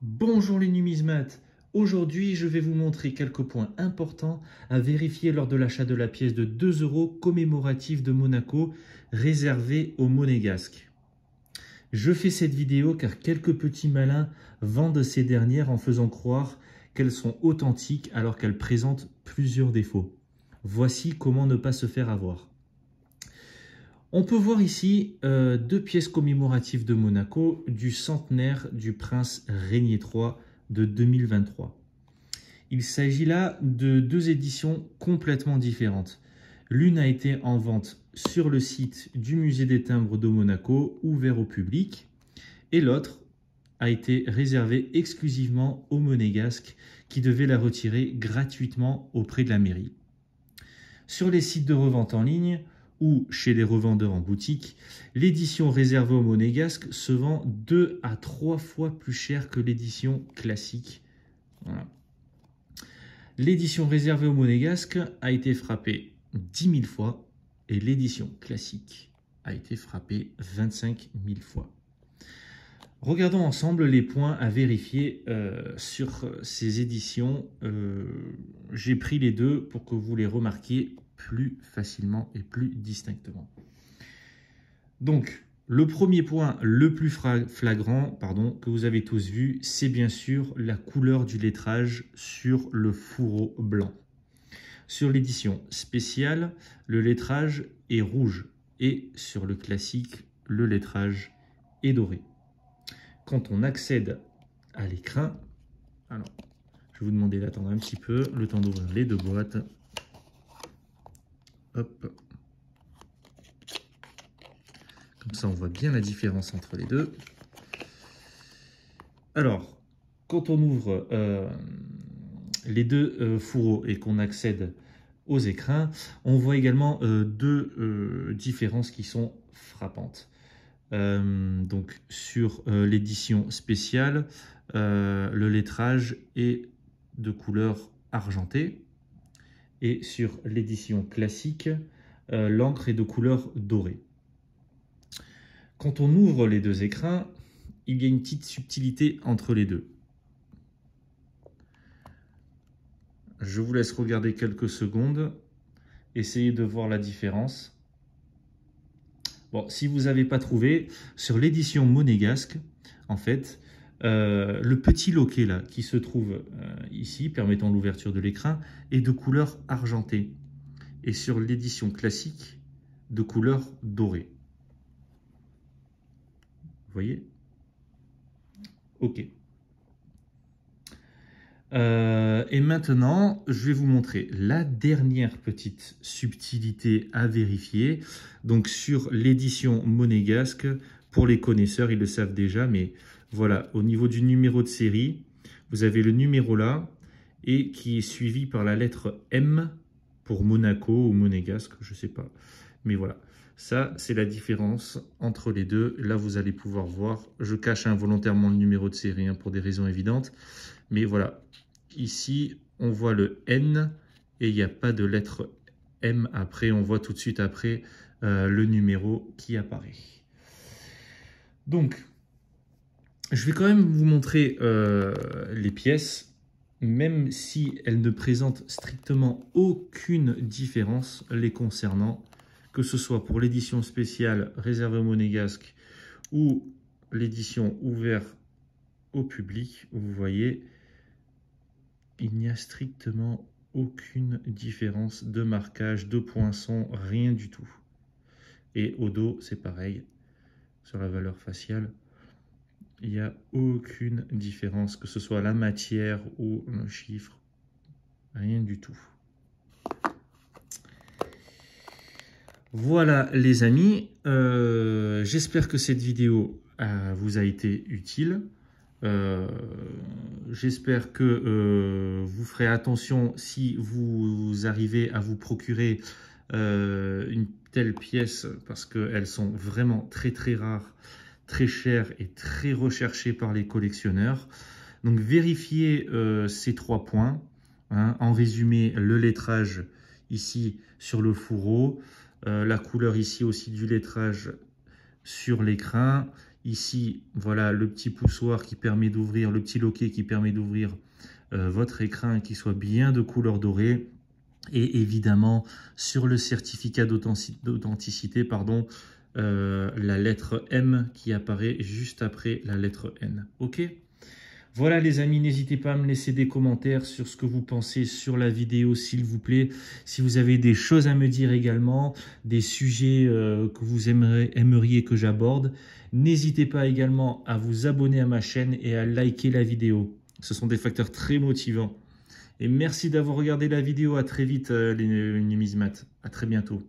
Bonjour les numismates. Aujourd'hui, je vais vous montrer quelques points importants à vérifier lors de l'achat de la pièce de 2 € commémorative de Monaco réservée aux monégasques. Je fais cette vidéo car quelques petits malins vendent ces dernières en faisant croire qu'elles sont authentiques alors qu'elles présentent plusieurs défauts. Voici comment ne pas se faire avoir. On peut voir ici deux pièces commémoratives de Monaco du centenaire du prince Régnier III de 2023. Il s'agit là de deux éditions complètement différentes. L'une a été en vente sur le site du musée des timbres de Monaco, ouvert au public, et l'autre a été réservée exclusivement aux monégasques qui devaient la retirer gratuitement auprès de la mairie. Sur les sites de revente en ligne, ou chez les revendeurs en boutique, l'édition réservée aux monégasques se vend 2 à 3 fois plus cher que l'édition classique. Voilà. L'édition réservée aux monégasques a été frappée 10 000 fois et l'édition classique a été frappée 25 000 fois. Regardons ensemble les points à vérifier sur ces éditions. J'ai pris les deux pour que vous les remarquiez plus facilement et plus distinctement. Donc, le premier point, le plus flagrant, que vous avez tous vu, c'est bien sûr la couleur du lettrage sur le fourreau blanc. Sur l'édition spéciale, le lettrage est rouge et sur le classique, le lettrage est doré. Quand on accède à l'écrin, alors je vais vous demander d'attendre un petit peu, le temps d'ouvrir les deux boîtes. Hop. Comme ça, on voit bien la différence entre les deux. Alors, quand on ouvre les deux fourreaux et qu'on accède aux écrins, on voit également deux différences qui sont frappantes. Donc, sur l'édition spéciale, le lettrage est de couleur argentée. Et sur l'édition classique, l'encre est de couleur dorée. Quand on ouvre les deux écrins, il y a une petite subtilité entre les deux. Je vous laisse regarder quelques secondes, essayez de voir la différence. Bon, si vous n'avez pas trouvé, sur l'édition monégasque, en fait, le petit loquet là qui se trouve ici, permettant l'ouverture de l'écrin, est de couleur argentée. Et sur l'édition classique, de couleur dorée. Vous voyez? Ok. Et maintenant, je vais vous montrer la dernière petite subtilité à vérifier. Donc sur l'édition monégasque, pour les connaisseurs, ils le savent déjà, mais voilà, au niveau du numéro de série, vous avez le numéro là, et qui est suivi par la lettre M pour Monaco ou monégasque, je ne sais pas. Mais voilà, ça c'est la différence entre les deux. Là, vous allez pouvoir voir, je cache involontairement le numéro de série pour des raisons évidentes. Mais voilà, ici, on voit le N et il n'y a pas de lettre M après. On voit tout de suite après le numéro qui apparaît. Donc, je vais quand même vous montrer les pièces, même si elles ne présentent strictement aucune différence les concernant, que ce soit pour l'édition spéciale réservée aux monégasques ou l'édition ouverte au public. Vous voyez, il n'y a strictement aucune différence de marquage, de poinçon, rien du tout. Et au dos, c'est pareil, sur la valeur faciale, il n'y a aucune différence, que ce soit la matière ou le chiffre, rien du tout. Voilà les amis, j'espère que cette vidéo vous a été utile. J'espère que vous ferez attention si vous arrivez à vous procurer une telle pièce, parce qu'elles sont vraiment très très rares, très chères et très recherchées par les collectionneurs. Donc vérifiez ces 3 points. En résumé, le lettrage ici sur le fourreau, la couleur ici aussi du lettrage sur l'écrin. Ici, voilà le petit poussoir qui permet d'ouvrir, le petit loquet qui permet d'ouvrir votre écran et qui soit bien de couleur dorée. Et évidemment, sur le certificat d'authenticité, la lettre M qui apparaît juste après la lettre N. Ok? Voilà les amis, n'hésitez pas à me laisser des commentaires sur ce que vous pensez sur la vidéo, s'il vous plaît. Si vous avez des choses à me dire également, des sujets que vous aimeriez que j'aborde, n'hésitez pas également à vous abonner à ma chaîne et à liker la vidéo. Ce sont des facteurs très motivants. Et merci d'avoir regardé la vidéo. À très vite les numismates. À très bientôt.